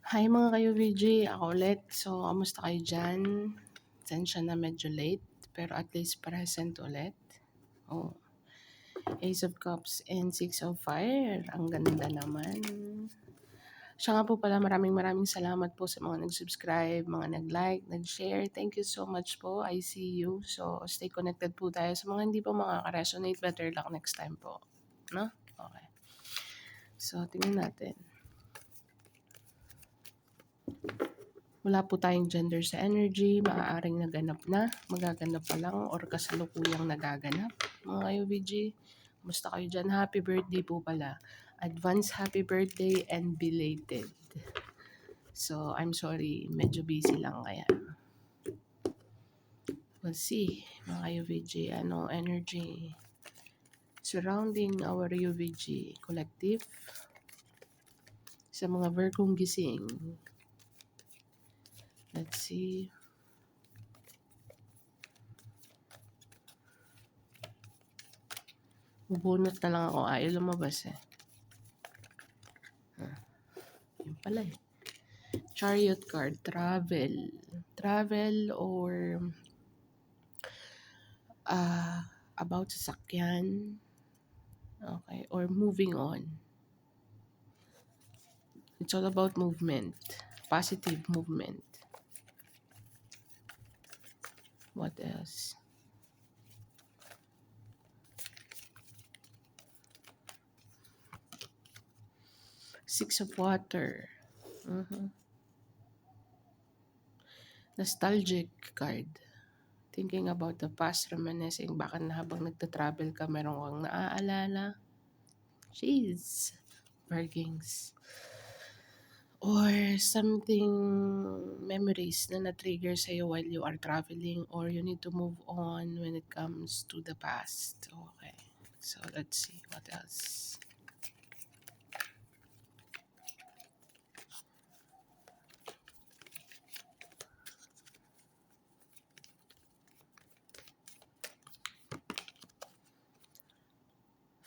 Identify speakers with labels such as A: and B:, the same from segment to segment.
A: Hi mga ka-UVG, ako ulit. So, kamusta kayo dyan? Sensya na medyo late, pero at least present ulit. Oh, Ace of Cups and Six of Fire. Ang ganda naman. Siya nga po pala, maraming salamat po sa mga nag-subscribe, mga nag-like, nag-share. Thank you so much po. I see you. So, stay connected po tayo. Sa mga hindi po makaka-resonate, better luck next time po. No? Okay. So, tingnan natin. Wala po tayong gender sa energy, maaaring naganap na, magaganap pa lang, or kasalukuyang nagaganap. Mga UVG, musta kayo dyan? Happy birthday po pala. Advance happy birthday and belated. So, I'm sorry, medyo busy lang kaya. We'll see, mga UVG, ano energy surrounding our UVG collective sa mga Virgong gising. Let's see. Bubunot na lang ako. Ayaw lumabas eh. Yun pala eh. Chariot card. Travel. Travel or about sasakyan. Okay. Or moving on. It's all about movement. Positive movement. What else? Six of water. Nostalgic card. Thinking about the past, reminiscing. Baka na habang nagta-travel ka, meron kang naaalala. Jeez. Virgins. Or something, memories na na-trigger sa'yo while you are traveling, or you need to move on when it comes to the past. Okay. So, let's see. What else?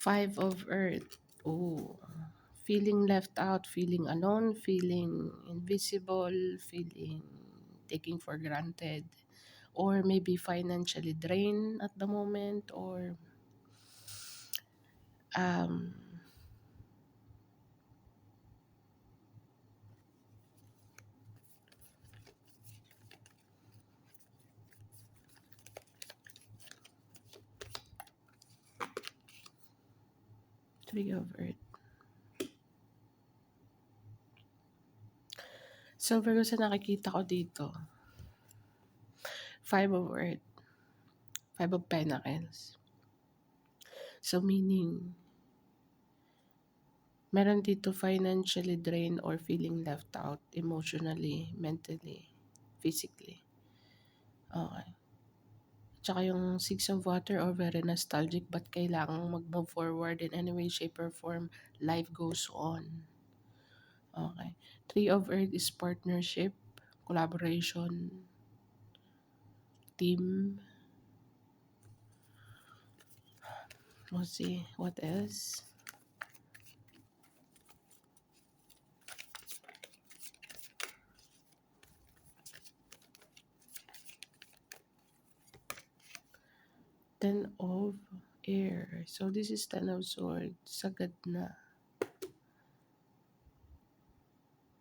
A: Five of Earth. Oh. Feeling left out, feeling alone, feeling invisible, feeling taking for granted, or maybe financially drained at the moment, or um, Three of Earth. So, Virgo, sa nakikita ko dito, Five of Earth, Five of Pentacles. So, meaning, meron dito financially drained or feeling left out emotionally, mentally, physically. Okay. Tsaka yung Six of Water or very nostalgic but kailangang mag-move forward in any way, shape, or form. Life goes on. Okay. Three of Earth is partnership, collaboration, team. Let's see, what else? Ten of Air. So, this is Ten of Swords. Sagad na.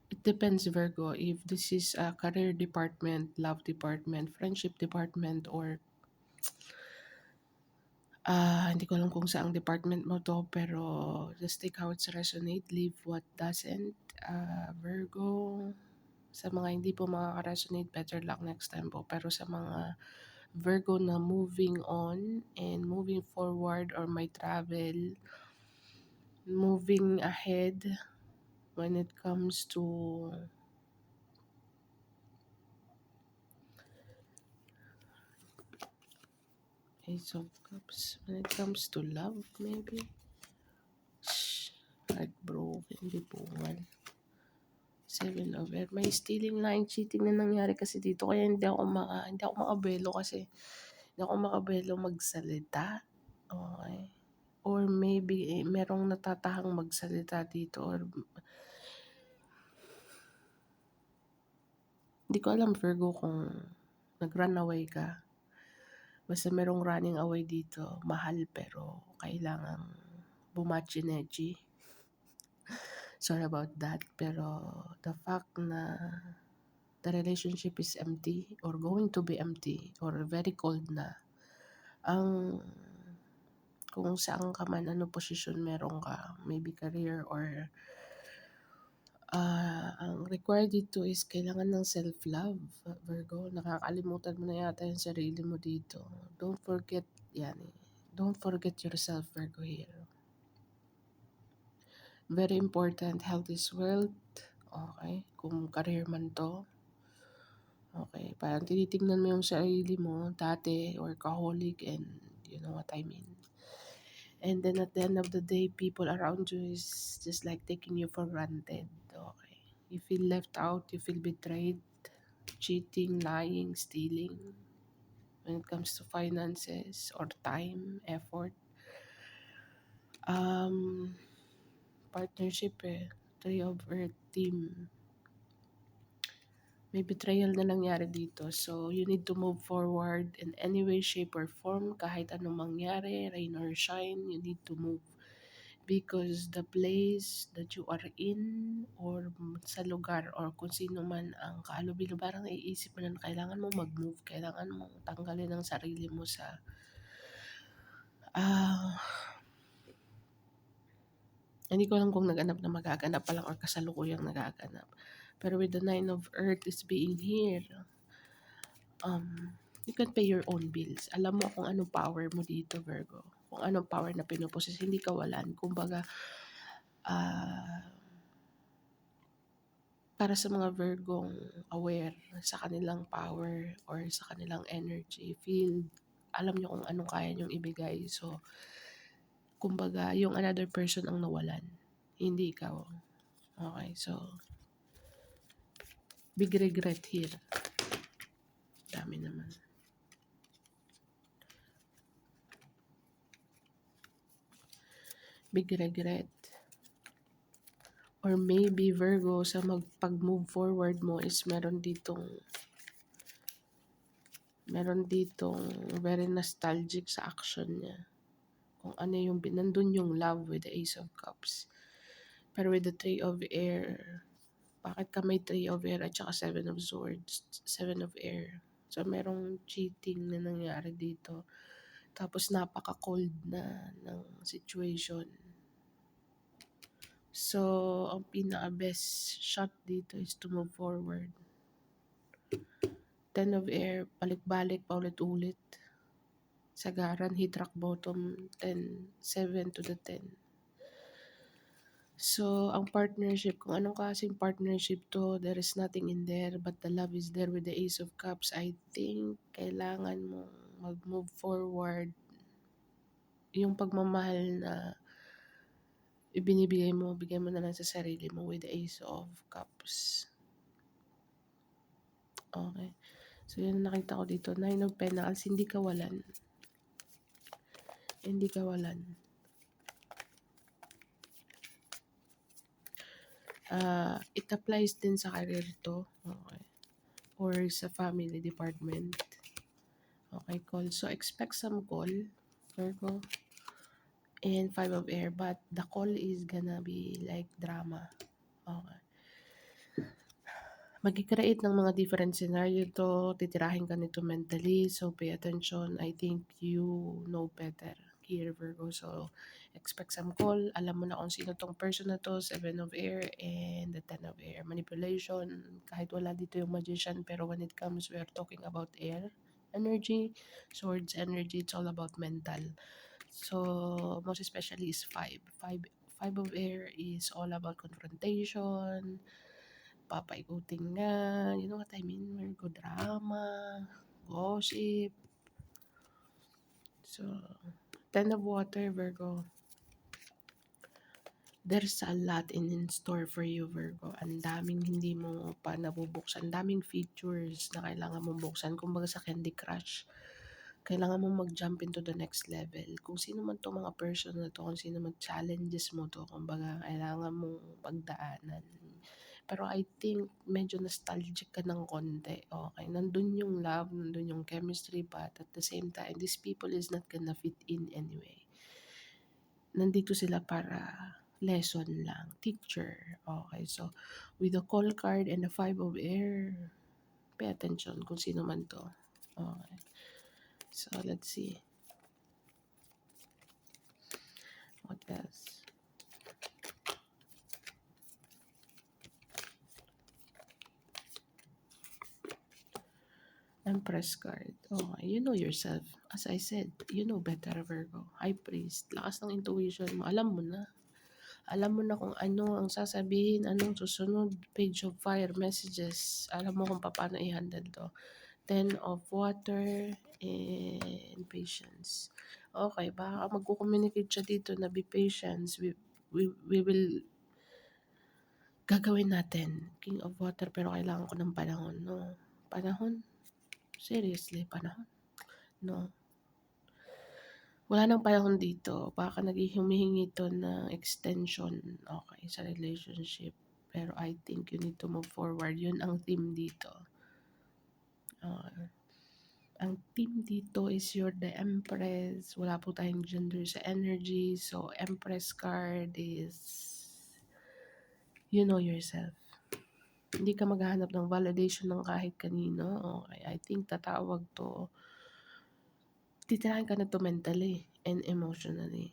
A: It depends, Virgo, if this is a career department, love department, friendship department, or hindi ko alam kung saang department mo to, pero just take how it's resonate, leave what doesn't. Virgo, sa mga hindi po makaka-resonate, better luck next time po. Pero sa mga Virgo na moving on and moving forward or may travel, moving ahead when it comes to Ace of Cups, when it comes to love, maybe. Heartbroken, lipungan. Seven of Air. May stealing, lying, cheating na nangyari kasi dito. Kaya hindi ako makabelo kasi hindi ako makabelo magsalita. Okay. Or maybe merong natatahang magsalita dito, or Hindi ko alam Virgo kung nag-run away ka. Basta merong running away dito, mahal pero kailangang bumatch energy. Sorry about that. Pero the fact na the relationship is empty or going to be empty or very cold na, ang kung saan ka man, ano posisyon meron ka, maybe career or ang required dito is kailangan ng self-love, Virgo. Nakakalimutan mo na yata yung sarili mo dito. Don't forget yan eh. Don't forget yourself, Virgo here. Very important, health is wealth. Okay? Kung career man to. Okay? Parang tinitingnan mo yung sarili mo dati or kaholic and you know what I mean. And then at the end of the day, people around you is just like taking you for granted. Okay? You feel left out, you feel betrayed, cheating, lying, stealing. When it comes to finances or time, effort, um, partnership eh, Three of Earth team. May betrayal na nangyari dito. So, you need to move forward in any way, shape, or form. Kahit anong mangyari, rain or shine, you need to move. Because the place that you are in or sa lugar or kung sino man ang kaalubilo, parang naiisip mo na kailangan mo mag-move, kailangan mo tanggalin ang sarili mo sa ah hindi ko alam kung naganap na magaganap pa lang or kasalukuyang nagaganap. Pero with the Nine of Earth is being here, you can pay your own bills. Alam mo kung anong power mo dito, Virgo. Kung anong power na pinuposes, hindi kawalan. Kumbaga, ah para sa mga Virgong aware sa kanilang power or sa kanilang energy field, alam nyo kung anong kaya nyong ibigay. So, kumbaga, yung another person ang nawalan, hindi ikaw. Okay, so, big regret here. Dami naman. Big regret. Or maybe Virgo, sa pag-move forward mo is meron ditong very nostalgic sa action niya. Kung ano yung nandun yung love with the Ace of Cups. Pero with the Three of Air, bakit ka may Three of Air at saka Seven of Swords, Seven of Air? So, merong cheating na nangyari dito. Tapos, napaka-cold na ng situation. So, ang pinaka-best shot dito is to move forward. Ten of Air, balik-balik, paulit-ulit. Sagaran, hit rock bottom, 10, 7 to the 10. So, ang partnership, kung anong klaseng partnership to, there is nothing in there, but the love is there with the Ace of Cups. I think, kailangan mo mag-move forward. Yung pagmamahal na ibinibigay mo, bigay mo na lang sa sarili mo with the Ace of Cups. Okay. So, yun nakita ko dito. Nine of Pentacles, hindi kawalan. Hindi kawalan. It applies din sa career to. Okay. Or sa family department. Okay, call. So, expect some call, Virgo. And Five of Air. But the call is gonna be like drama. Okay. Mag-create ng mga different scenario to. Titirahin ka nito mentally. So, pay attention. I think you know better here, Virgo. So, expect some call. Alam mo na kung sino tong person na to. Seven of Air and the Ten of Air. Manipulation. Kahit wala dito yung Magician. Pero when it comes, we are talking about air energy. Swords energy. It's all about mental. So, most especially is Five of Air is all about confrontation, papaikutin nga, you know what I mean? Virgo drama, gossip. So, Ten of Water, Virgo. There's a lot in store for you, Virgo. Ang daming hindi mo pa nabubuksan. Ang daming features na kailangan mong buksan. Kumbaga sa Candy Crush, kailangan mong mag-jump into the next level. Kung sino man to mga person na to, kung sino man challenges mo to, kumbaga kailangan mong pagdaanan. pero I think medyo nostalgic ka ng konti, okay? Nandun yung love, nandun yung chemistry, but at the same time, these people is not gonna fit in anyway. Nandito sila para lesson lang, teacher, okay? So, with the call card and the 5 of air, pay attention kung sino man to. Okay. So, let's see. What else? Empress card. Oh, you know yourself. As I said, you know better, Virgo. High priest. Lakas ng intuition mo. Alam mo na. Alam mo na kung ano ang sasabihin, anong susunod. Page of fire messages. Alam mo kung paano i-handle to. 10 of water and patience. Okay, baka magko-communicate siya dito na be patient. We will gagawin natin. King of water, pero kailangan ko ng panahon. No? Panahon? Seriously, panahon? No. Wala nang panahon dito. Baka humihingi to ng extension, okay, sa relationship. Pero I think you need to move forward. Yun ang theme dito. Ang theme dito is you're the Empress. Wala po tayong gender sa energy. So, Empress card is you know yourself. Hindi ka maghahanap ng validation ng kahit kanino. Okay, I think tatawag to titirahin ka na to mentally and emotionally.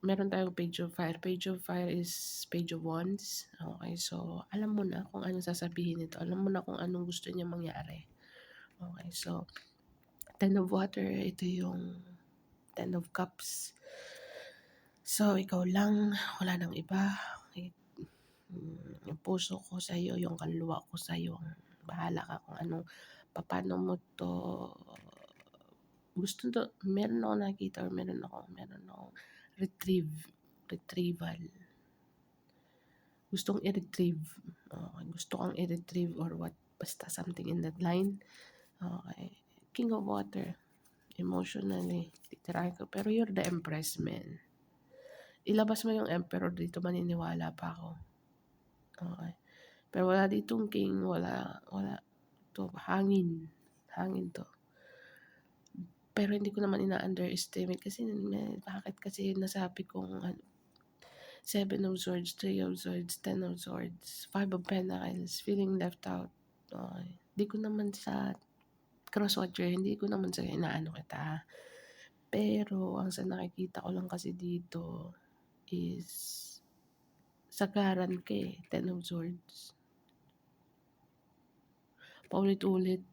A: Meron tayong page of fire. Page of fire is page of wands. Okay, so alam mo na kung anong sasabihin nito. Alam mo na kung anong gusto niya mangyari. Okay, so 10 of water, ito yung 10 of cups. So, ikaw lang, wala nang iba. Yung puso ko sa'yo, yung kaluluwa ko sa'yo. Bahala ka kung anong, paano mo to gusto to, meron ako nakita or meron ako retrieval. Gustong i-retrieve. Okay. Gusto kang i-retrieve or what, basta something in that line. Okay. King of water. Emotionally, titirahin ko. Pero you're the empress, man. Ilabas mo yung emperor dito, maniniwala pa ako. Okay. Pero wala ditong king, wala. To, hangin. Hangin to. Pero hindi ko naman ina-underestimate kasi bakit kasi nasabi kong 7 of swords, 3 of swords, 10 of swords, 5 of pentacles, feeling left out. Okay. Hindi ko naman sa crosswatcher, hindi ko naman sa inaano kita. Pero ang sa nakikita ko lang kasi dito is sagaran ka 10 of swords. Paulit-ulit.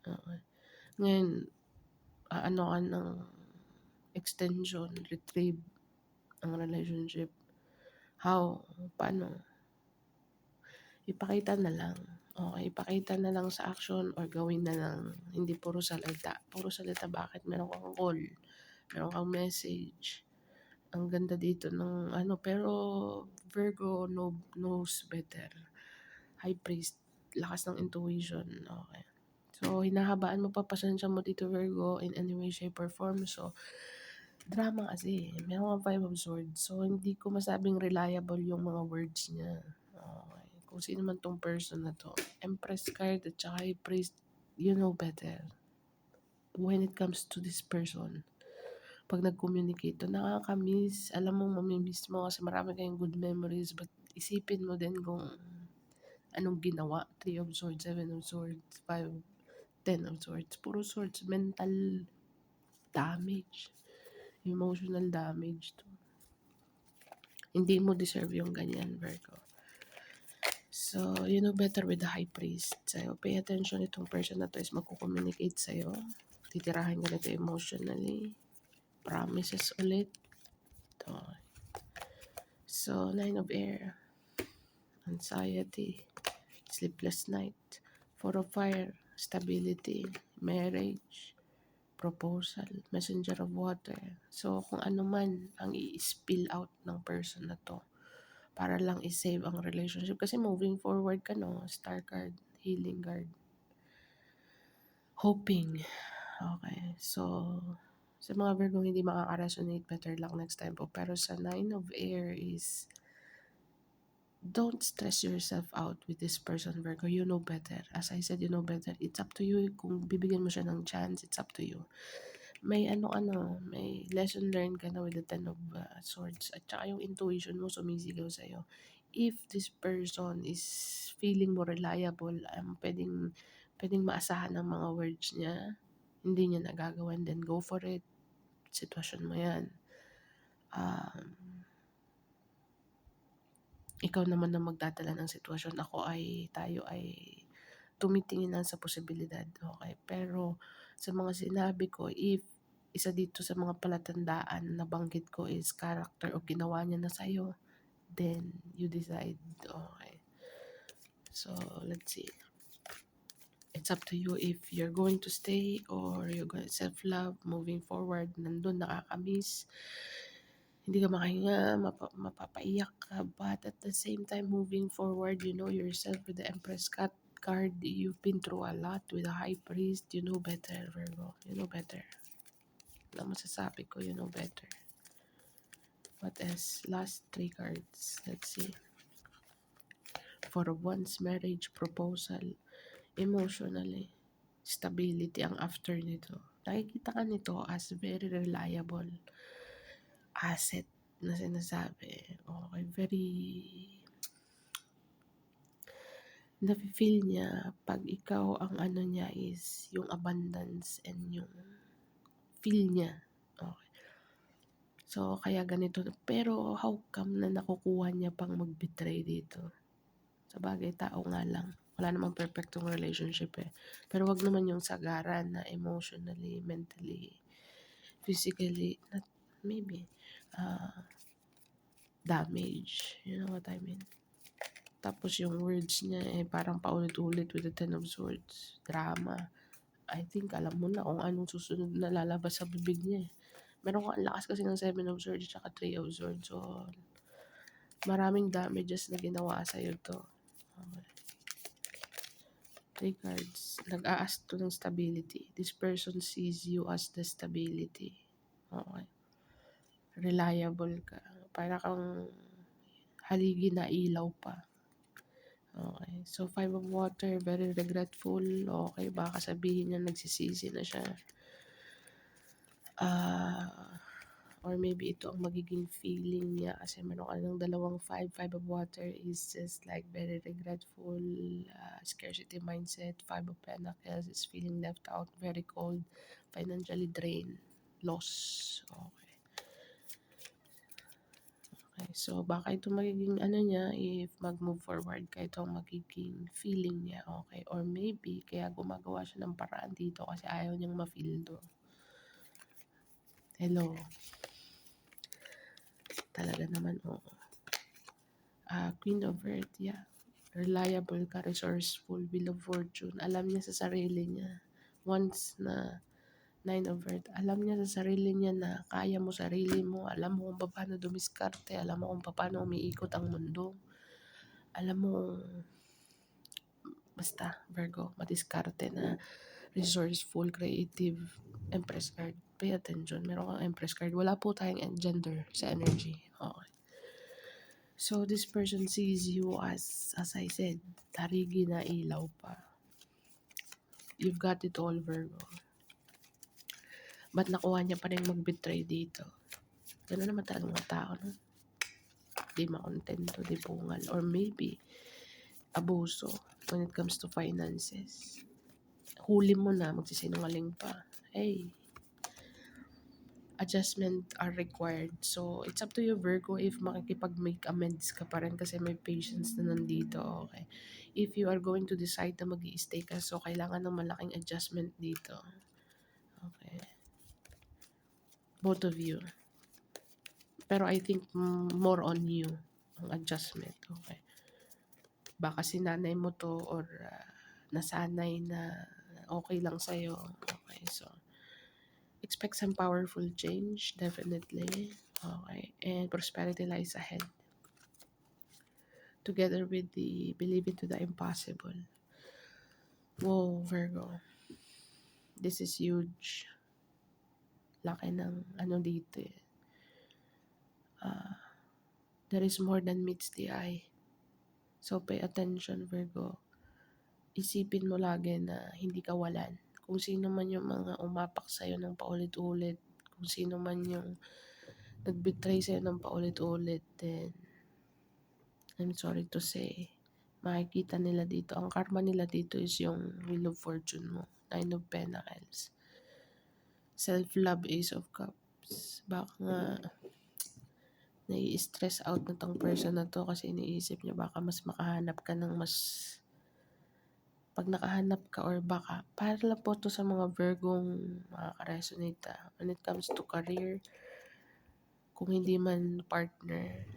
A: Okay. Ngayon, ano ka ng extension, retrieve ang relationship. How? Paano? Ipakita na lang. Okay, ipakita na lang sa action or gawin na lang. Hindi puro salita. Puro salita, bakit? Meron kang call. Meron kang message. Ang ganda dito ng pero Virgo knows better. High priest, lakas ng intuition. Okay. So, hinahabaan mo pa, pasensya mo dito Virgo in any way, shape, or form. So, drama kasi. Meron kang 5 of swords. So, hindi ko masabing reliable yung mga words niya. Okay. Kung sino man tong person na to. Empress card at saka High priest, you know better. When it comes to this person, pag nag-communicate to, nakaka-miss. Alam mo, mamimiss mo kasi marami kayong good memories. But isipin mo din kung anong ginawa. 3 of swords, 7 of swords, 5, 10 of swords. Puro swords. Mental damage. Emotional damage to. Hindi mo deserve yung ganyan, Virgo. So, you know better with the high priest. Sa'yo, pay attention itong person na to is magko-communicate sa'yo. Titirahin ka nito emotionally. Promises ulit. To. So, 9 of air. Anxiety. Sleepless night. 4 of fire. Stability. Marriage. Proposal. Messenger of water. So, kung ano man ang i-spill out ng person na to para lang i-save ang relationship. Kasi moving forward ka, no? Star card. Healing card. Hoping. Okay. So, sa mga Virgo hindi makaka-resonate, better luck next time po. Pero sa 9 of air is don't stress yourself out with this person, Virgo. You know better. As I said, you know better. It's up to you kung bibigyan mo siya ng chance. It's up to you. May may lesson learned ka na with the Ten of Swords. At saka yung intuition mo sumisigaw sa'yo. If this person is feeling mo reliable, pwedeng maasahan ng mga words niya, hindi niya nagagawan, then go for it. Sitwasyon mo yan. Ikaw naman na magdadala ng sitwasyon. Tayo ay tumitingin lang sa posibilidad, okay? Pero sa mga sinabi ko, if isa dito sa mga palatandaan na nabanggit ko is character o ginawa niya na sa'yo, then you decide, okay? So, let's see. It's up to you if you're going to stay or you're going to self-love, moving forward, nandun, nakakamiss, hindi ka makahinga, mapapaiyak ka, but at the same time, moving forward, you know yourself with the Empress card, you've been through a lot with the High Priest, you know better, Virgo, you know better. Wala masasabi ko, you know better. What else? Last 3 cards, let's see. For one's marriage proposal, emotionally, stability ang after nito. Nakikita ka nito as very reliable asset na sinasabi. Okay, very nafe-feel niya pag ikaw ang ano niya is yung abundance and yung feel niya. Okay. So, kaya ganito. Pero how come na nakukuha niya pang mag-betray dito? Sabagay, tao nga lang. Wala namang perfectong relationship eh. Pero wag naman yung sagaran na emotionally, mentally, physically, not maybe, damage. You know what I mean? Tapos yung words niya parang paulit-ulit with the Ten of Swords. Drama. I think alam mo na kung anong susunod na lalabas sa bibig niya eh. Meron ang lakas kasi ng Seven of Swords at Three of Swords. So, maraming damages na ginawa sa'yo to. Okay. 3 cards. Nag-a-ask to ng stability. This person sees you as the stability. Okay. Reliable ka. Para kang haligi na ilaw pa. Okay. So, 5 of water, very regretful. Okay, baka sabihin niya nagsisisi na siya. Or maybe ito ang magiging feeling niya kasi meron ka ng dalawang 5. 5 of water is just like very regretful, scarcity mindset. 5 of pentacles is feeling left out, very cold, financially drained, loss. Okay. Okay, so baka ito magiging ano niya, if mag-move forward ka, ito ang magiging feeling niya, okay? Or maybe, kaya gumagawa siya ng paraan dito kasi ayaw niyang ma-feel to. Hello. Talaga naman, oo. Queen of Earth, yeah. Reliable ka, resourceful, Wheel of Fortune. Alam niya sa sarili niya. Once na 9 of Earth, alam niya sa sarili niya na kaya mo sarili mo. Alam mo kung paano dumiskarte. Alam mo kung paano umiikot ang mundo. Alam mo, basta, Virgo, madiskarte na resourceful, creative, Empress card. Pay attention. Meron kang Empress card. Wala po tayong gender sa energy. Okay. So, this person sees you as I said, tarigi na ilaw pa. You've got it all, Virgo. Ba't nakuha niya pa rin mag-betray dito? Gano'n naman talagang mga tao, no? Di makontento, di pungal. Or maybe, abuso when it comes to finances. Huli mo na, magsisinungaling pa. Hey, adjustment are required. So, it's up to you, Virgo, if makikipag-make amends ka pa rin kasi may patience na nandito, okay? If you are going to decide na mag-i-stay ka, so kailangan ng malaking adjustment dito. Okay. Both of you. Pero I think more on you ang adjustment, okay? Baka sinanay mo to or nasanay na okay lang sa'yo. Okay, so expect some powerful change, definitely. Okay, and prosperity lies ahead. Together with the believe into the impossible. Whoa, Virgo. This is huge. Laki ng ano dito eh. There is more than meets the eye. So, pay attention, Virgo. Isipin mo lagi na hindi ka walan. Kung sino man yung mga umapak sa'yo ng paulit-ulit, kung sino man yung nagbetray sa'yo ng paulit-ulit, then I'm sorry to say, makikita nila dito. Ang karma nila dito is yung Wheel of Fortune mo. 9 of Pentacles. Self-love, Ace of Cups. Baka nga nai-stress out na tong person na to kasi iniisip niya baka mas makahanap ka ng mas pag nakahanap ka or baka para lang po to sa mga Virgong makaka-resonate when it comes to career, kung hindi man partner,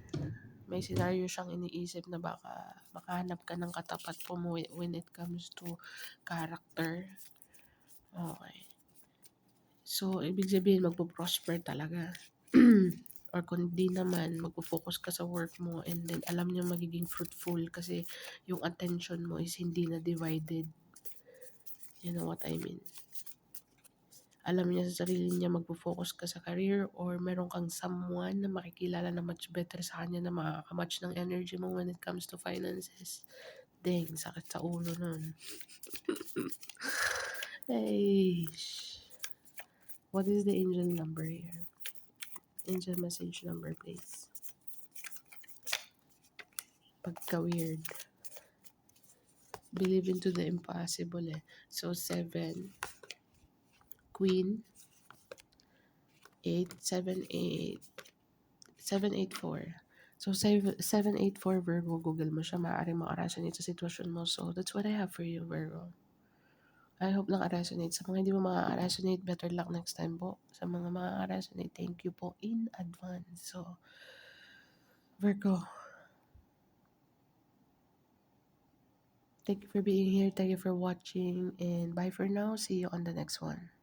A: may scenario siyang iniisip na baka makahanap ka ng katapat po mo when it comes to character. Okay. So, ibig sabihin magpo-prosper talaga. Or kung di naman, magpo-focus ka sa work mo and then alam niyo magiging fruitful kasi yung attention mo is hindi na divided. You know what I mean? Alam niya sa sarili niya magpo-focus ka sa career or meron kang someone na makikilala na much better sa kanya na makakamatch ng energy mo when it comes to finances. Dang, sakit sa ulo nun. Hey, what is the angel number here? Angel message number, please. Pagka-weird. Believe into the impossible eh. So, 7. Queen. 8, 7, 8. 784. So, 784 Virgo, Google mo siya, maaaring makaresonate sa sitwasyon mo. So, that's what I have for you, Virgo. I hope naka-resonate. Sa mga hindi mo maka-resonate, better luck next time po. Sa mga maka-resonate, thank you po in advance. So, Virgo, thank you for being here. Thank you for watching. And bye for now. See you on the next one.